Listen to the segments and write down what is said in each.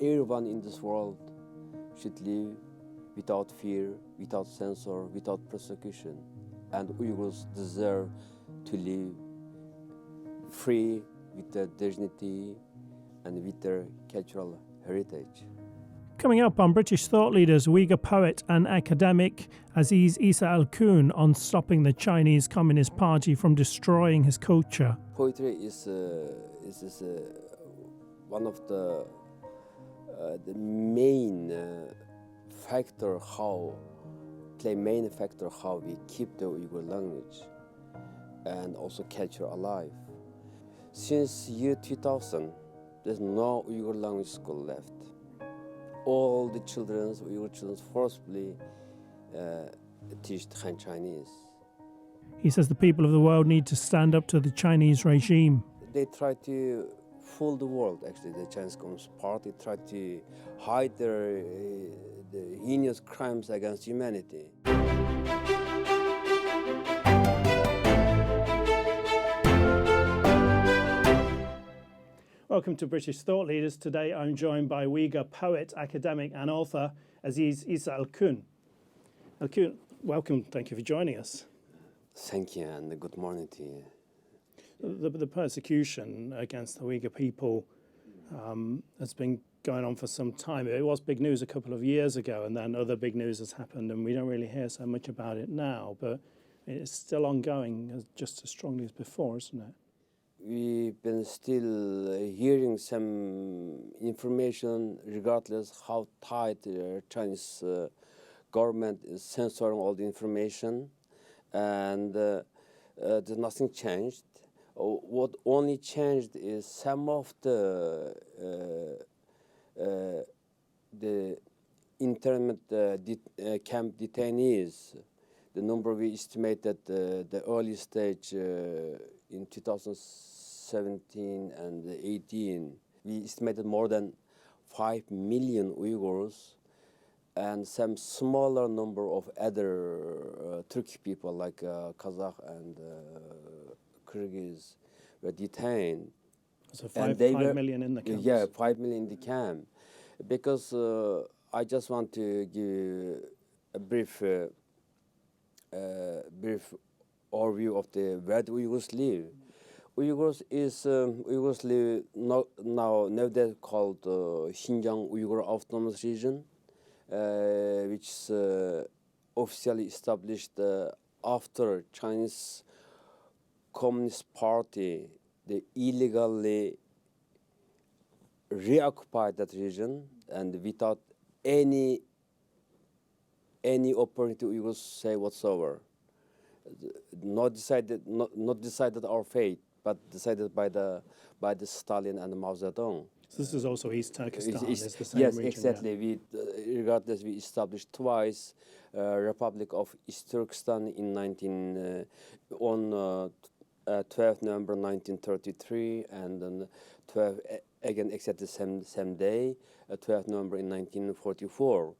everyone in this world should live without fear, without censor, without persecution. And Uyghurs deserve to live free with their dignity and with their cultural heritage. Coming up on British thought leaders, Uyghur poet and academic Aziz Isa Elkun on stopping the Chinese Communist Party from destroying his culture. Poetry is one of the main factor how we keep the Uyghur language and also culture alive. Since year 2000, there's no Uyghur language school left. All the Uyghur children forcibly teach Han Chinese. He says the people of the world need to stand up to the Chinese regime. They try to fool the world, actually. The Chinese Communist Party try to hide their the heinous crimes against humanity. Welcome to British Thought Leaders. Today I'm joined by Uyghur poet, academic and author Aziz Isa Elkun. Elkun, welcome, thank you for joining us. Thank you and good morning to you. The persecution against the Uyghur people has been going on for some time. It was big news a couple of years ago, and then other big news has happened, and we don't really hear so much about it now, but it's still ongoing just as strongly as before, isn't it? We've been still hearing some information regardless how tight the Chinese government is censoring all the information, and there's nothing changed. What only changed is some of the internment camp detainees. The number we estimated the early stage in 2017 and 18, we estimated more than 5 million Uyghurs and some smaller number of other Turkic people like Kazakh and Kyrgyz were detained. So 5 million in the camps? Yeah, 5 million in the camp. Because I just want to give a brief overview of where the Uyghurs live. Uyghurs live nowadays called Xinjiang Uyghur Autonomous Region, which is officially established after Chinese Communist Party, they illegally reoccupied that region and without any opportunity to Uyghurs say whatsoever. Not decided our fate, but decided by the Stalin and Mao Zedong. So this is also East Turkestan. It's the same yes, region, exactly. Yeah. Regardless, we established twice Republic of East Turkestan in 12 November 1933, and then 12 again exactly same day, 12 November in 1944.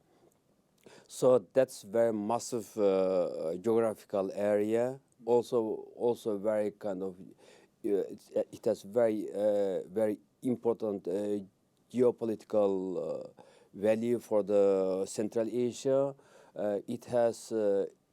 So that's very massive geographical area. Also very kind of it has very important geopolitical value for the Central Asia. It has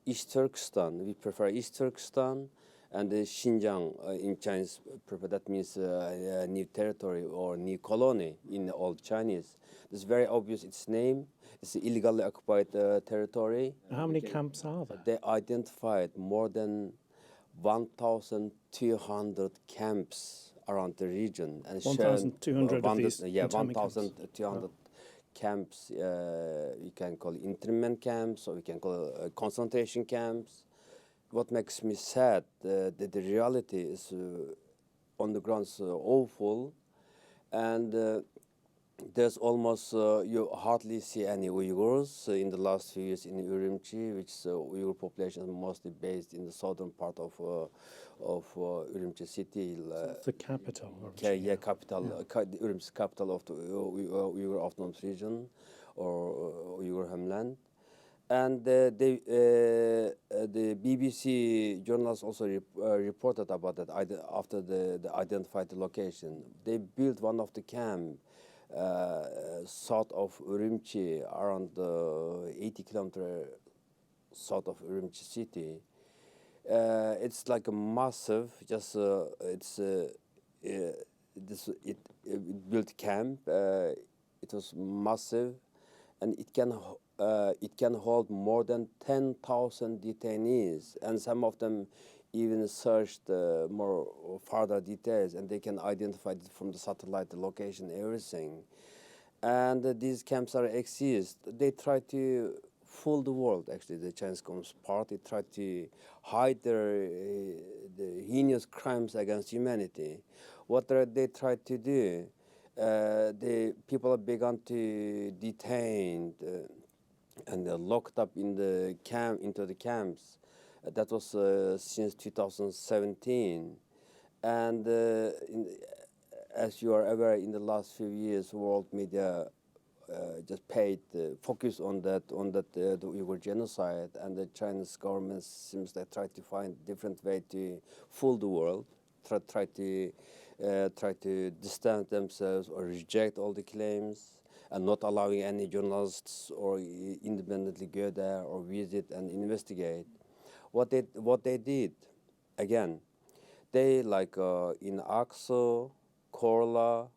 East Turkestan. We prefer East Turkestan. And Xinjiang in Chinese, that means new territory or new colony in Old Chinese. It's very obvious its name. It's illegally occupied territory. How many camps are there? They identified more than 1,200 camps around the region. 1,200 of these? Yeah, 1,200 camps. We can call it internment camps, or we can call it concentration camps. What makes me sad, the reality is on the ground awful, and there's almost, you hardly see any Uyghurs in the last few years in Urumqi, which is Uyghur population mostly based in the southern part of Urumqi city. It's the capital. Capital. Urumqi capital of the Uyghur Autonomous Region or Uyghur homeland. And the BBC journalists also reported about that after they identified the location. They built one of the camp south of Urumqi, around 80 kilometers south of Urumqi city. It's like a massive, just it built camp. It was massive, and it can hold more than 10,000 detainees, and some of them even searched more further details, and they can identify it from the satellite, the location, everything. And these camps are exist. They try to fool the world. Actually, the Chinese Communist Party tried to hide the heinous crimes against humanity. What they tried to do, the people have begun to detain and locked up in the into the camps. That was since 2017, and as you are aware, in the last few years, world media just paid focus on that the Uyghur genocide, and the Chinese government seems they try to find different way to fool the world, try to distance themselves or reject all the claims, and not allowing any journalists or independently go there or visit and investigate. What they did, again, they like in Aksu, Korla,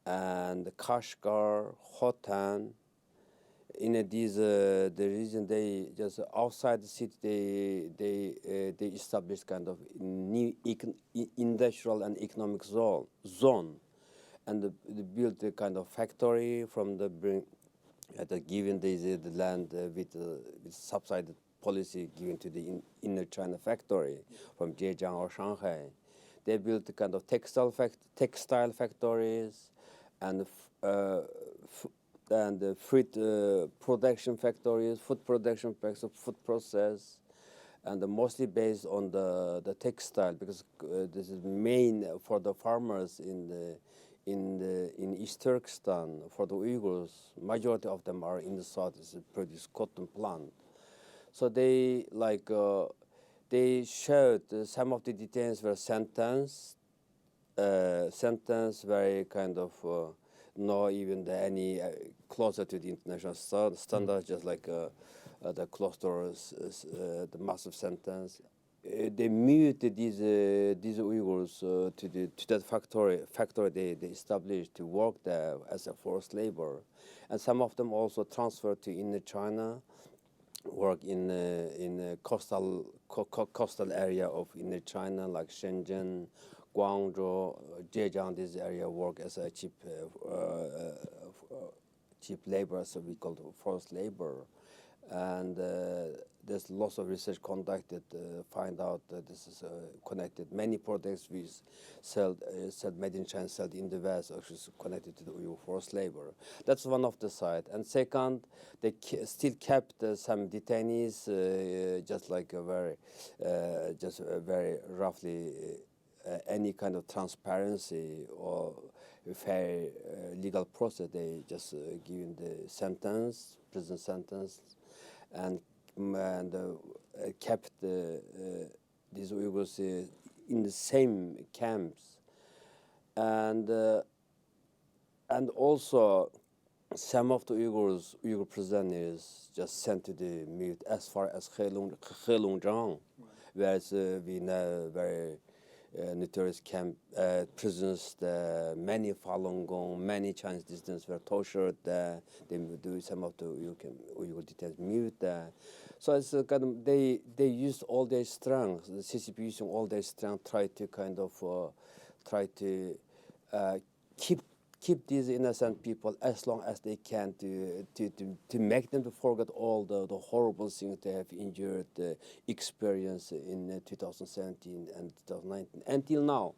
and Kashgar, Hotan. In these the region, they just outside the city, they established kind of new industrial and economic zone, and they built a kind of factory from the given the land with subsidized policy given to the inner China factory from Zhejiang or Shanghai. They built a kind of textile factories and fruit production factories, food production factories, food process, and mostly based on the textile, because this is main for the farmers in East Turkestan. For the Uyghurs, majority of them are in the south, is produce cotton plant. So they they showed some of the detainees were sentenced very kind of not even any closer to the international standards, just like the clusters, the massive sentence. They moved these Uyghurs to that factory they established to work there as a forced labor, and some of them also transferred to inner China, work in coastal area of inner China like Shenzhen, Guangzhou, Zhejiang. This area work as a cheap labor, so we call it forced labor. And there's lots of research conducted to find out that this is connected. Many products we sell made in China, sold in the West, actually connected to the Uyghur forced labor. That's one of the side. And second, they still kept some detainees, just like a very roughly any kind of transparency or fair legal process. They just given the sentence, prison sentence, and kept these Uyghurs in the same camps, and also some of the Uyghur prisoners just sent to the mute as far as Heilongjiang, whereas we know very notorious camp prisons. Many Falun Gong, many Chinese dissidents were tortured there. They do some of the Uyghur detainees moved there. So it's kind of they used all their strength. The CCP using all their strength, try to keep these innocent people as long as they can to make them to forget all the horrible things they have endured, experience in 2017 and 2019. Until now,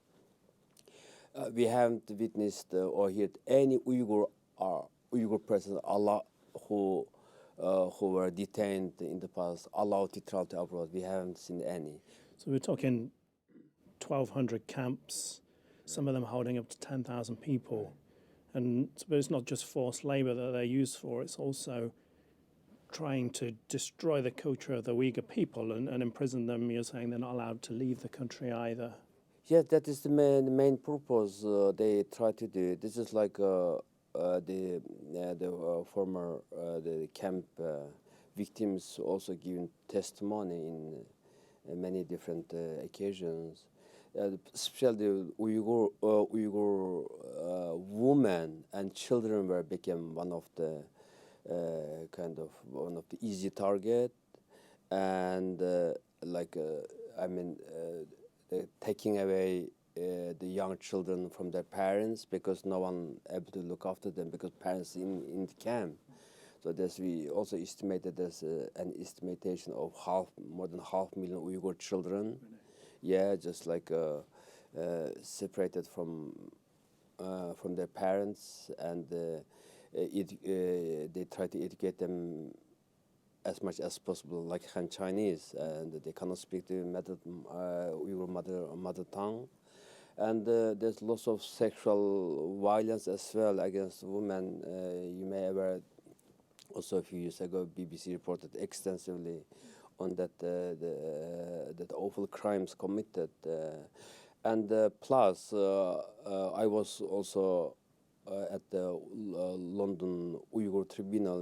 we haven't witnessed or heard any Uyghur person who were detained in the past allowed to travel to abroad. We haven't seen any. So we're talking 1,200 camps, some of them holding up to 10,000 people. But it's not just forced labor that they're used for, it's also trying to destroy the culture of the Uyghur people and imprison them. You're saying they're not allowed to leave the country either. Yes, that is the main purpose they try to do. This is like the former the camp victims also given testimony in many different occasions. Especially the Uyghur women and children were became one of the one of the easy target, and taking away the young children from their parents because no one able to look after them because parents in the camp. So there's we also estimated there's an estimation of more than 500,000 Uyghur children, yeah, just separated from their parents, and they try to educate them as much as possible like Han Chinese, and they cannot speak the Uyghur mother tongue. And there's lots of sexual violence as well against women. You may ever also a few years ago, BBC reported extensively on that that awful crimes committed. And plus, I was also at the London Uyghur Tribunal,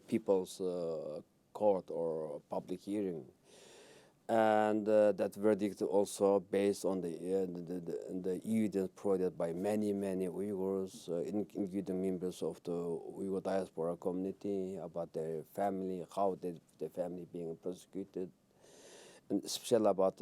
people's court or public hearing. And that verdict also based on the evidence provided by many Uyghurs, including members of the Uyghur diaspora community, about their family, how their family being persecuted, and especially about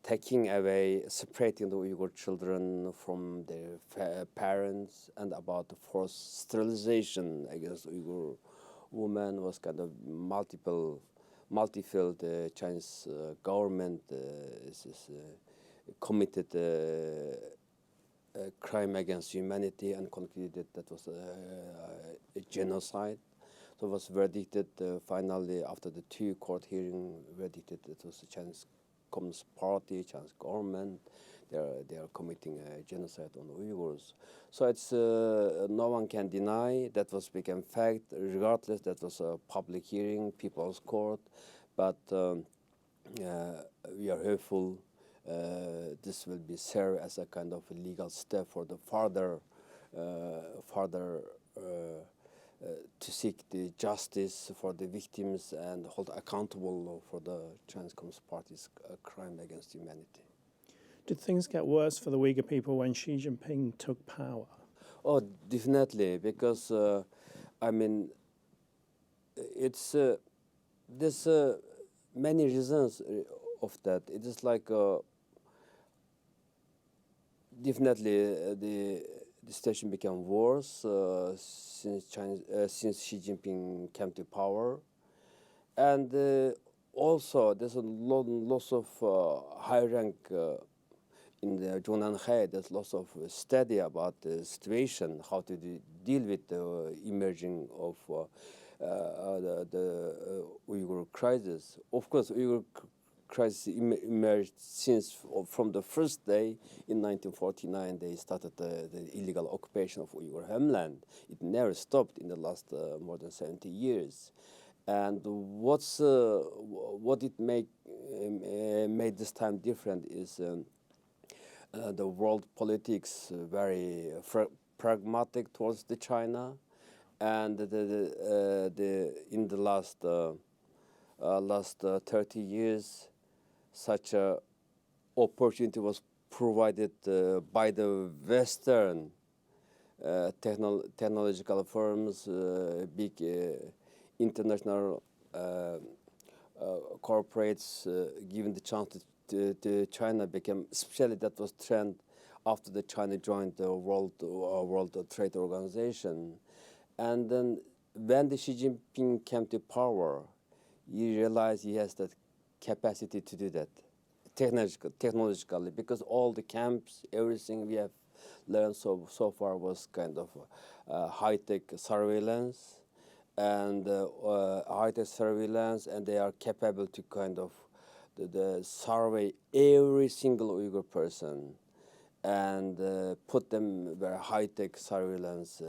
taking away, separating the Uyghur children from their parents, and about the forced sterilization against Uyghur women was kind of multi-field. Chinese government committed a crime against humanity and concluded that was a genocide. So it was verdicted finally after the 2 court hearing, verdicted that was the Chinese Communist Party, Chinese government. They are committing a genocide on Uyghurs. So it's no one can deny that was become fact. Regardless, that was a public hearing, people's court. But we are hopeful this will be served as a kind of a legal step for the further to seek the justice for the victims and hold accountable for the Chinese Communist Party's crime against humanity. Did things get worse for the Uyghur people when Xi Jinping took power? Oh, definitely, because it's there's many reasons of that. It is definitely the situation became worse since Xi Jinping came to power, and also there's a lots of high rank. In the Zhongnanhai, there's lots of study about the situation, how to deal with the emerging of the Uyghur crisis. Of course, Uyghur crisis emerged from the first day in 1949. They started the illegal occupation of Uyghur homeland. It never stopped in the last more than 70 years. And what it made this time different is. The world politics very pragmatic towards the China, and in the last 30 years, such a opportunity was provided by the Western technological firms, big international corporates, given the chance to China became, especially that was trend after the China joined the World Trade Organization. And then when the Xi Jinping came to power, he realized he has that capacity to do that technologically, because all the camps, everything we have learned so far was kind of high-tech surveillance, and and they are capable to kind of the survey every single Uyghur person and put them very high-tech surveillance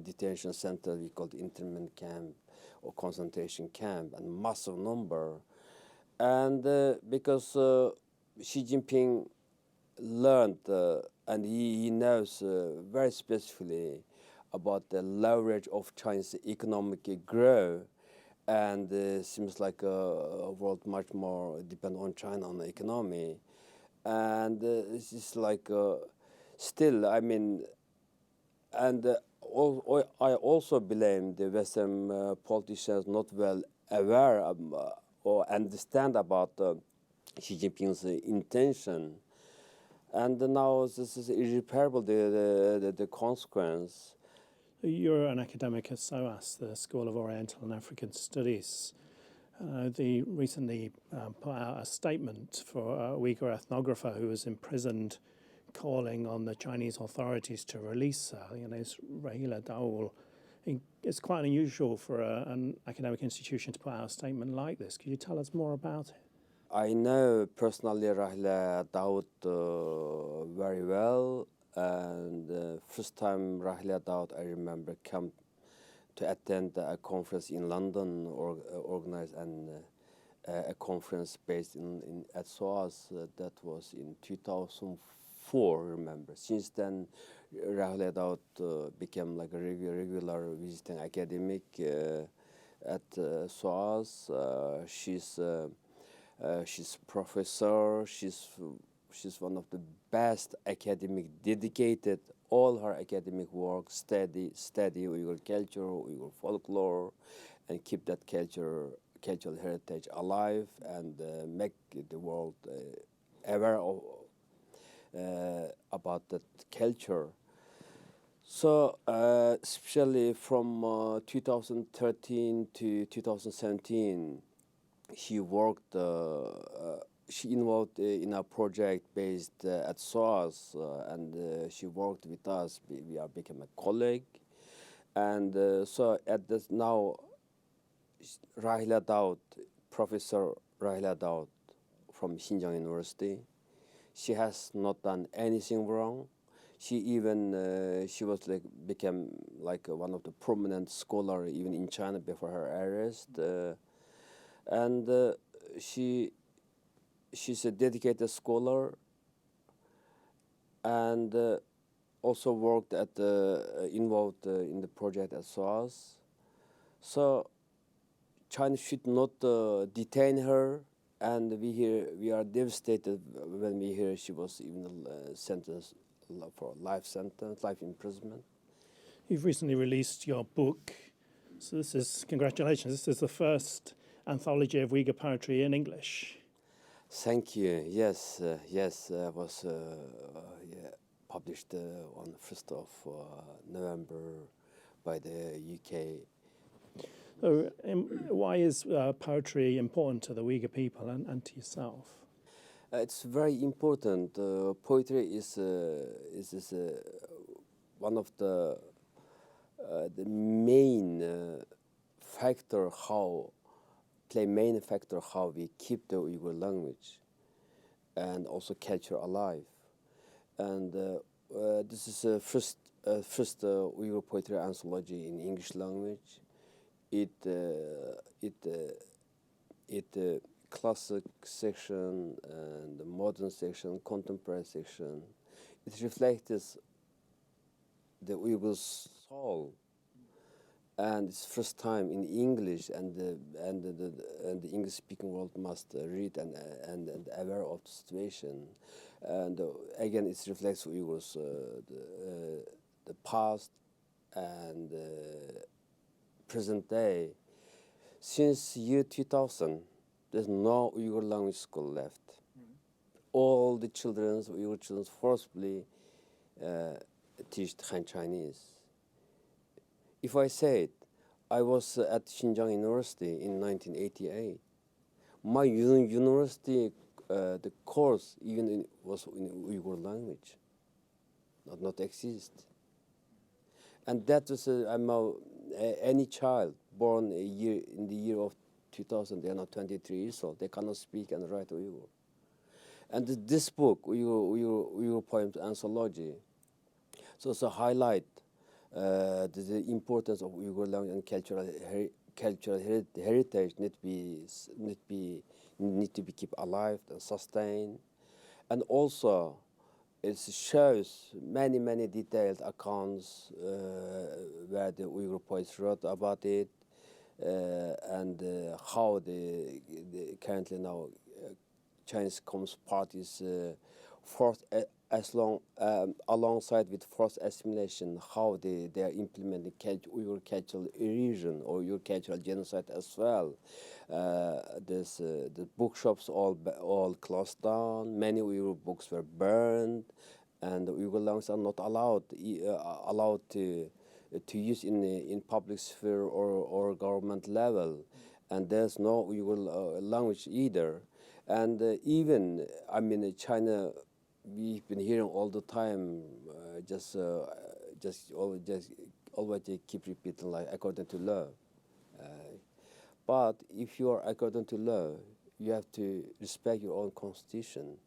detention center, we call it internment camp or concentration camp, and massive number. And because Xi Jinping learned and he knows very specifically about the leverage of Chinese economic growth, and seems like a world much more depend on China on the economy, and it's just like still, I mean, and I also blame the Western politicians not well aware or understand about Xi Jinping's intention, and now this is irreparable the consequence. You're an academic at SOAS, the School of Oriental and African Studies. They recently put out a statement for a Uyghur ethnographer who was imprisoned, calling on the Chinese authorities to release her. You know, it's Rahila Daul. It's quite unusual for an academic institution to put out a statement like this. Could you tell us more about it? I know personally Rahila Daud very well, and first time Rahila Daud I remember come to attend a conference in London, or organized a conference based at SOAS. That was in 2004. Remember, since then, Rahila Daud became like a regular visiting academic at SOAS. She's professor. She's one of the best academic, dedicated all her academic work, study Uyghur culture, Uyghur folklore, and keep that cultural heritage alive, and make the world aware of about that culture. So, especially from 2013 to 2017, she worked. She involved in a project based at SOAS, and she worked with us. We are become a colleague, and so at this now, Rahila Daud, Professor Rahila Daud from Xinjiang University, she has not done anything wrong. She even she was like became like one of the prominent scholar even in China before her arrest, and she's a dedicated scholar, and also worked at involved in the project at SOAS. So China should not detain her, and we are devastated when we hear she was even sentenced for life imprisonment. You've recently released your book, so this is, congratulations, this is the first anthology of Uyghur poetry in English. Thank you. Yes, was published on 1st of November by the UK. So, why is poetry important to the Uyghur people and to yourself? It's very important. Poetry is one of the main factor how we keep the Uyghur language and also culture alive. And this is the first Uyghur poetry anthology in English language. It classic section and the modern section, contemporary section. It reflects the Uyghur soul. And it's first time in English, and the English-speaking world must read and aware of the situation. And again, it reflects Uyghurs the past and present day. Since year 2000, there's no Uyghur language school left. All the Uyghur children forcibly teach Han Chinese. If I say it, I was at Xinjiang University in 1988. My university, the course even was in Uyghur language, not exist. And that was any child born in the year of 2000, they are not 23 years old. They cannot speak and write Uyghur. And this book, Uyghur Poems Anthology, so highlight the importance of Uyghur language and cultural heritage need to be kept alive and sustained. And also it shows many detailed accounts where the Uyghur poets wrote about it, and how the currently now Chinese Communist Party is forced alongside with forced assimilation, how they are implementing Uyghur cultural erosion or Uyghur cultural genocide as well. The bookshops all closed down. Many Uyghur books were burned, and the Uyghur language are not allowed to use in public sphere or government level, and there's no Uyghur language either. And even I mean China, we've been hearing all the time, always they keep repeating like according to law. But if you are according to law, you have to respect your own constitution.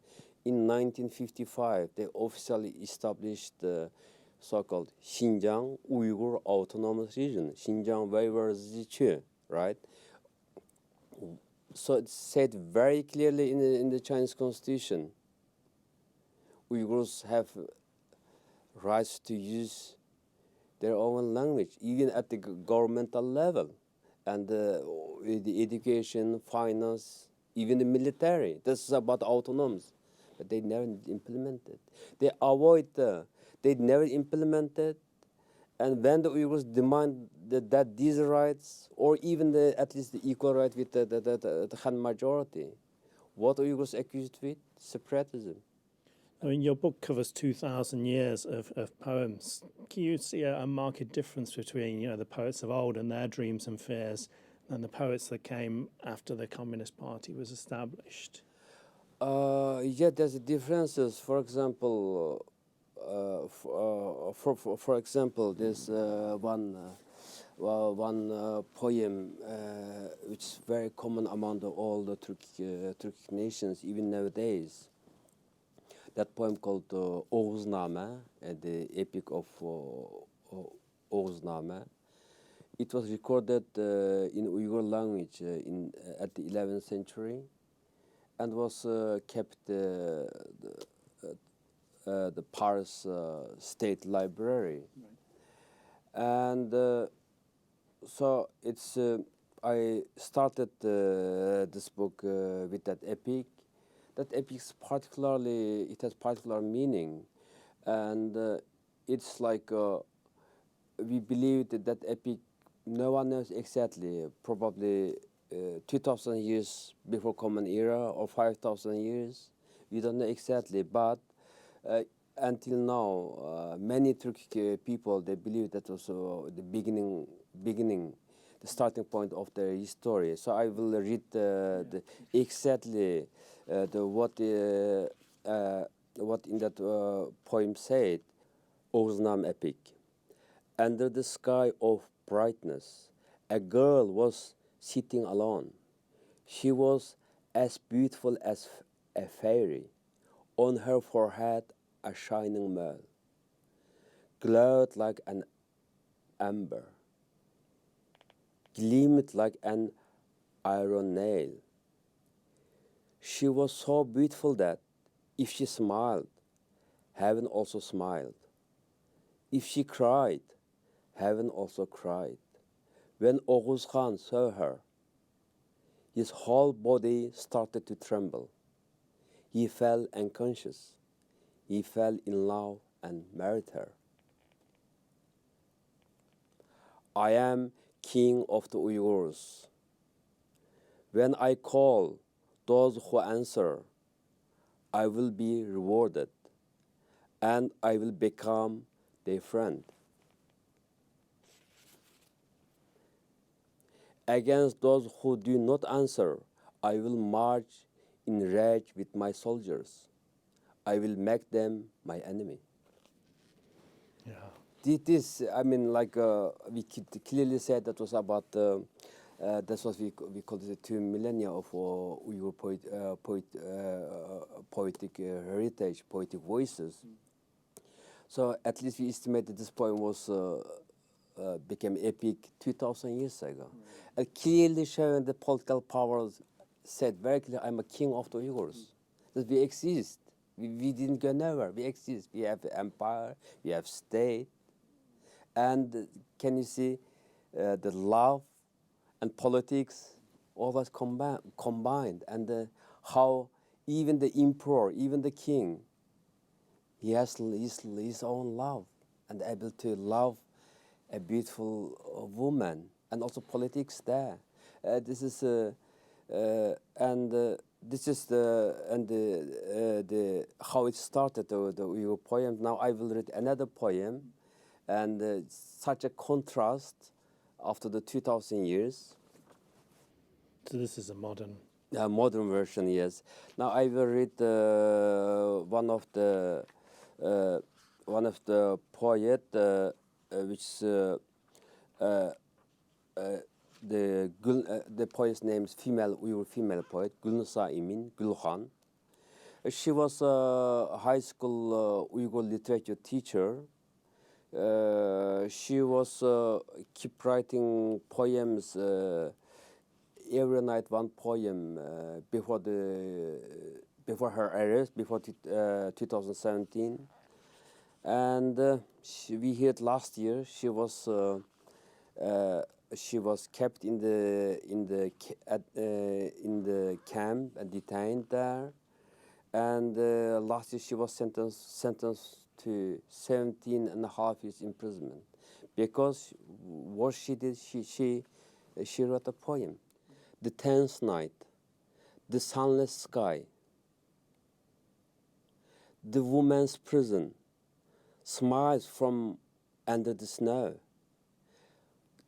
In 1955, they officially established the so-called Xinjiang Uyghur Autonomous Region, Xinjiang Uyghur, right? So it's said very clearly in the Chinese constitution, Uyghurs have rights to use their own language, even at the governmental level, and the education, finance, even the military. This is about autonomies, but they never implemented. They never implemented, and when the Uyghurs demand that these rights, or even at least the equal right with the Han majority, what Uyghurs accused with? Separatism. I mean, your book covers 2,000 years of poems. Can you see a marked difference between, the poets of old and their dreams and fears, and the poets that came after the Communist Party was established? Yeah, there's differences. For example, for example, there's one poem which is very common among all the Turkic nations, even nowadays. That poem called Oğuzname, the epic of Oğuzname. It was recorded in Uyghur language at the 11th century, and was kept the Paris State Library. Right. And so it's I started this book with that epic. That epic is it has particular meaning, and it's like we believe that epic, no one knows exactly, probably 2,000 years before Common Era or 5,000 years, we don't know exactly, but until now, many Turkic people, they believe that was the beginning, the starting point of their history. So I will read exactly what in that poem said. Oğuznam epic. Under the sky of brightness, a girl was sitting alone. She was as beautiful as a fairy. On her forehead, a shining mole glowed like an amber, gleamed like an iron nail. She was so beautiful that if she smiled, heaven also smiled. If she cried, heaven also cried. When Oghuz Khan saw her, his whole body started to tremble. He fell unconscious. He fell in love and married her. I am king of the Uyghurs. When I call those who answer, I will be rewarded, and I will become their friend. Against those who do not answer, I will march in rage with my soldiers. I will make them my enemy. Yeah. This, I mean, like we clearly said that was about that's what we call the 2 millennia of Uyghur poetic heritage, poetic voices. So at least we estimate that this poem was became epic 2,000 years ago. And clearly showing the political powers said very clearly, I'm a king of the Uyghurs, that we exist. We didn't go nowhere. We exist. We have empire. We have state. And can you see the love and politics always combined, and how even the emperor, even the king, he has his own love and able to love a beautiful woman, and also politics there. This is this is the how it started, the Uyghur poem. Now I will read another poem, and such a contrast after the 2,000 years. So this is a modern. Modern version, yes. Now I will read one of the poet, which the poet's name is Uyghur female poet Gulnusa Imin Gulhan. She was a high school Uyghur literature teacher. She was keep writing poems. Every night one poem before her arrest, before 2017, and we heard last year she was kept in the camp and detained there, and last year she was sentenced to 17.5 years imprisonment because what she did, she wrote a poem. The 10th night, the sunless sky, the woman's prison smiles from under the snow.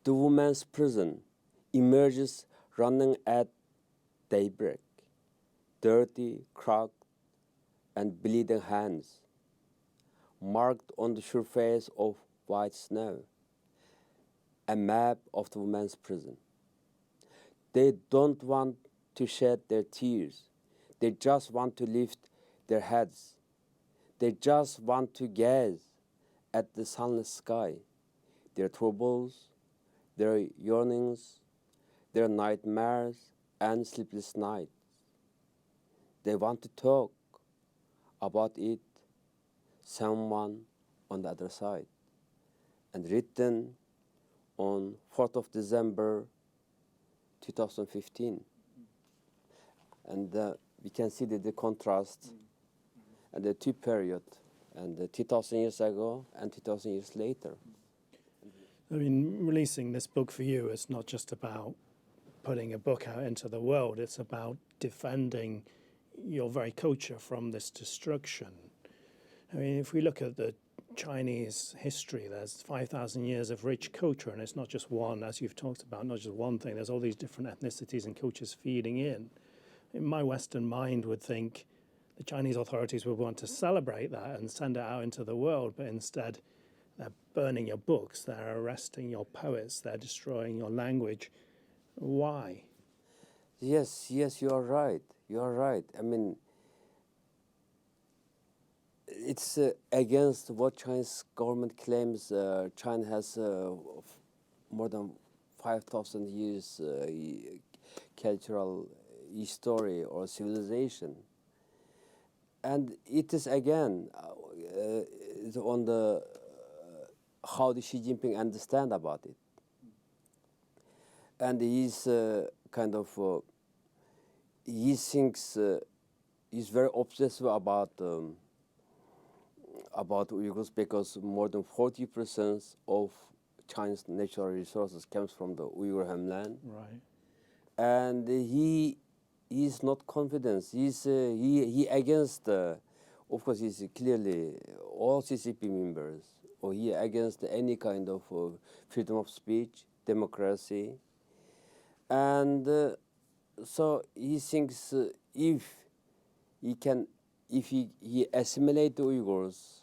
The woman's prison emerges running at daybreak, dirty, cracked, and bleeding hands, marked on the surface of white snow, a map of the woman's prison. They don't want to shed their tears. They just want to lift their heads. They just want to gaze at the sunless sky. Their troubles, their yearnings, their nightmares and sleepless nights. They want to talk about it, someone on the other side. And written on 4th of December 2015, and we can see the contrast and the two periods, and 2,000 years ago and 2,000 years later. I mean, releasing this book for you is not just about putting a book out into the world, it's about defending your very culture from this destruction. I mean, if we look at the Chinese history, there's 5,000 years of rich culture, and it's not just one, as you've talked about, not just one thing. There's all these different ethnicities and cultures feeding in. My Western mind would think the Chinese authorities would want to celebrate that and send it out into the world, but instead they're burning your books, they're arresting your poets, they're destroying your language. Why? Yes, you are right. You are right. I mean, it's against what Chinese government claims. China has more than 5,000 years cultural history or civilization, and it is again on the how the Xi Jinping understand about it, and he's kind of he thinks he's very obsessive about Uyghurs, because more than 40% of China's natural resources comes from the Uyghur homeland. Right. And he is not confident. He against, of course, he's clearly all CCP members, or he against any kind of freedom of speech, democracy. And so he thinks if he assimilate the Uyghurs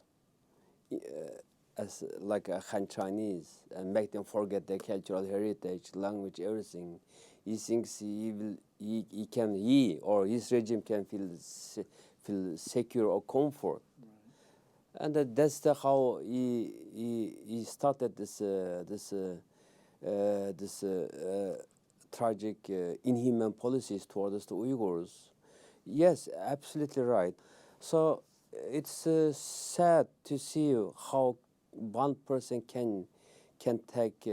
as like a Han Chinese and make them forget their cultural heritage, language, everything, he thinks he or his regime can feel secure or comfort. Right. And that's how he started this tragic, inhuman policies towards the Uyghurs. Yes, absolutely right. So it's sad to see how one person can take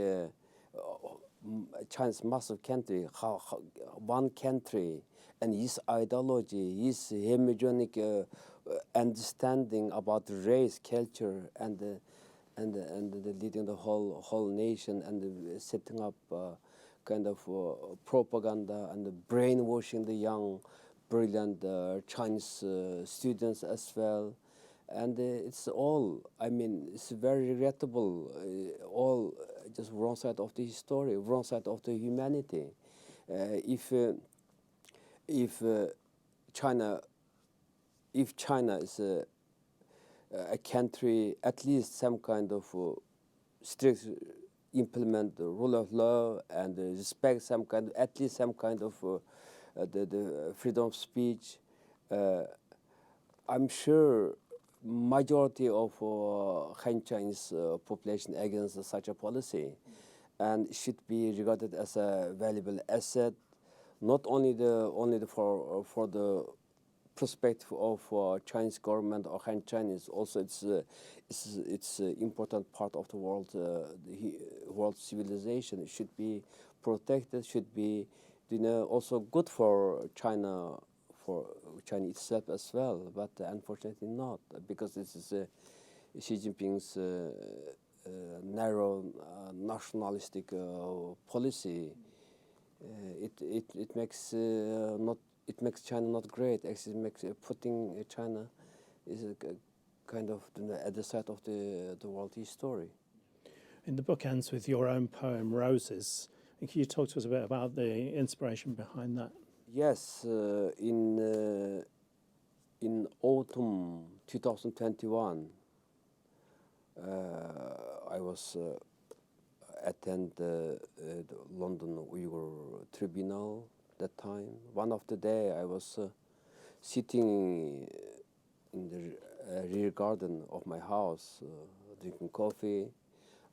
China's massive country, how one country and his ideology, his hegemonic understanding about race, culture, and the leading the whole nation and setting up kind of propaganda and brainwashing the young, brilliant Chinese students as well. And it's all, I mean, it's very regrettable, all just wrong side of the story, wrong side of the humanity. If China, if China is a country, at least some kind of strict implement the rule of law and respect some kind, at least some kind of the freedom of speech. I'm sure majority of Han Chinese population against such a policy, and should be regarded as a valuable asset, not only for the perspective of Chinese government or Han Chinese. Also, it's important part of the world world civilization. It should be protected. Should be, also good for China, for China itself as well. But unfortunately not, because this is Xi Jinping's narrow nationalistic policy. It makes not. It makes China not great. Actually, makes putting China is a kind of at the side of the world history. And the book ends with your own poem, Roses. And can you talk to us a bit about the inspiration behind that? Yes, in autumn 2021, I was attend the London Uyghur Tribunal. That time, one of the day, I was sitting in the rear garden of my house, drinking coffee,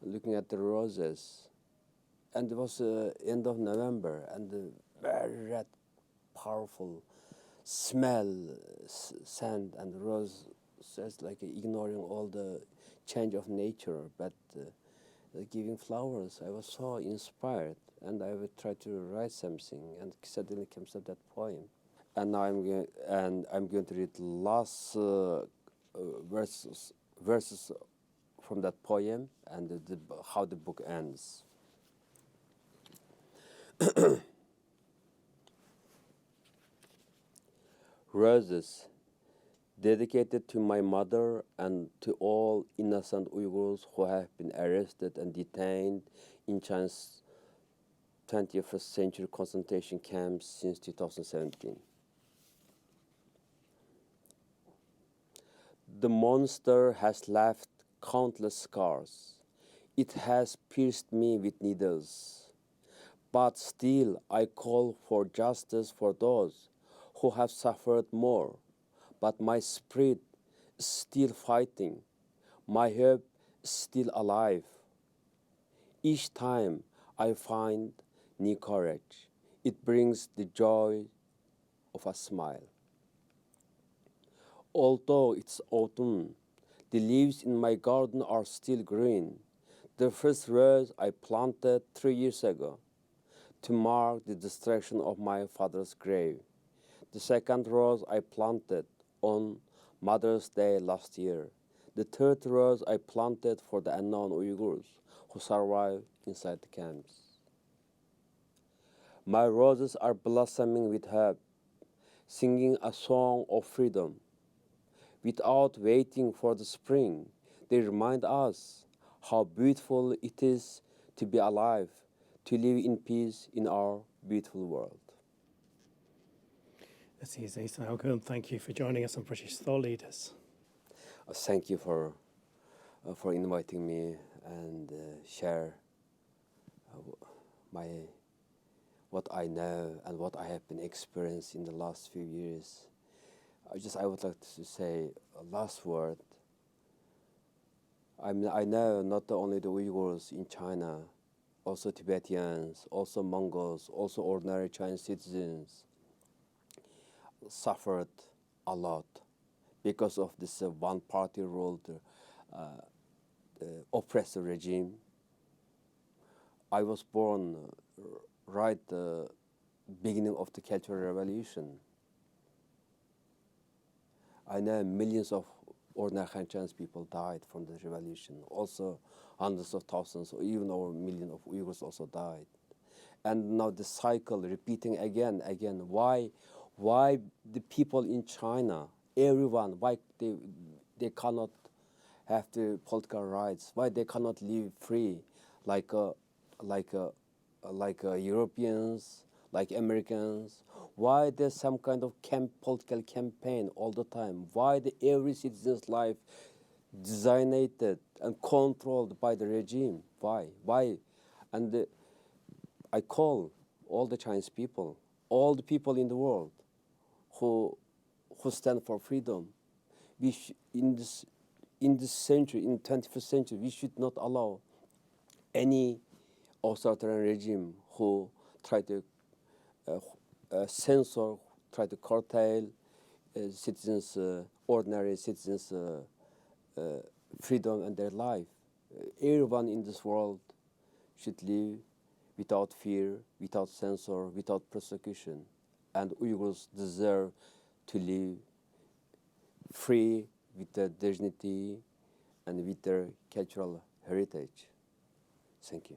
looking at the roses, and it was end of November, and the very red, powerful smell, sand and rose, just like ignoring all the change of nature, but giving flowers. I was so inspired, and I would try to write something, and suddenly comes up that poem. And now I'm going to read last verses from that poem, and how the book ends. Roses, dedicated to my mother and to all innocent Uyghurs who have been arrested and detained in China's 21st century concentration camps since 2017. The monster has left countless scars. It has pierced me with needles. But still I call for justice for those who have suffered more. But my spirit is still fighting. My hope is still alive. Each time I find new courage, it brings the joy of a smile. Although it's autumn, the leaves in my garden are still green. The first rose I planted 3 years ago to mark the destruction of my father's grave. The second rose I planted on Mother's Day last year. The third rose I planted for the unknown Uyghurs who survived inside the camps. My roses are blossoming with hope, singing a song of freedom. Without waiting for the spring, they remind us how beautiful it is to be alive, to live in peace in our beautiful world. Aziz Isa Elkun, thank you for joining us on British Thought Leaders. Thank you for inviting me and share what I know and what I have been experiencing in the last few years. I would like to say a last word. I know not only the Uyghurs in China, also Tibetans, also Mongols, also ordinary Chinese citizens suffered a lot because of this one-party ruled oppressive regime. I was born right beginning of the Cultural Revolution. I know millions of ordinary Chinese people died from the revolution. Also, hundreds of thousands, or even over a million of Uyghurs also died. And now the cycle repeating again. Why the people in China, everyone, why they cannot have the political rights? Why they cannot live free, like Europeans, like Americans? Why there's some kind of political campaign all the time? Why every citizen's life designated and controlled by the regime? Why? And I call all the Chinese people, all the people in the world who stand for freedom. In this century, in 21st century, we should not allow any authoritarian regime who try to censor, try to curtail citizens, ordinary citizens' freedom and their life. Everyone in this world should live without fear, without censor, without persecution. And Uyghurs deserve to live free with their dignity and with their cultural heritage. Thank you.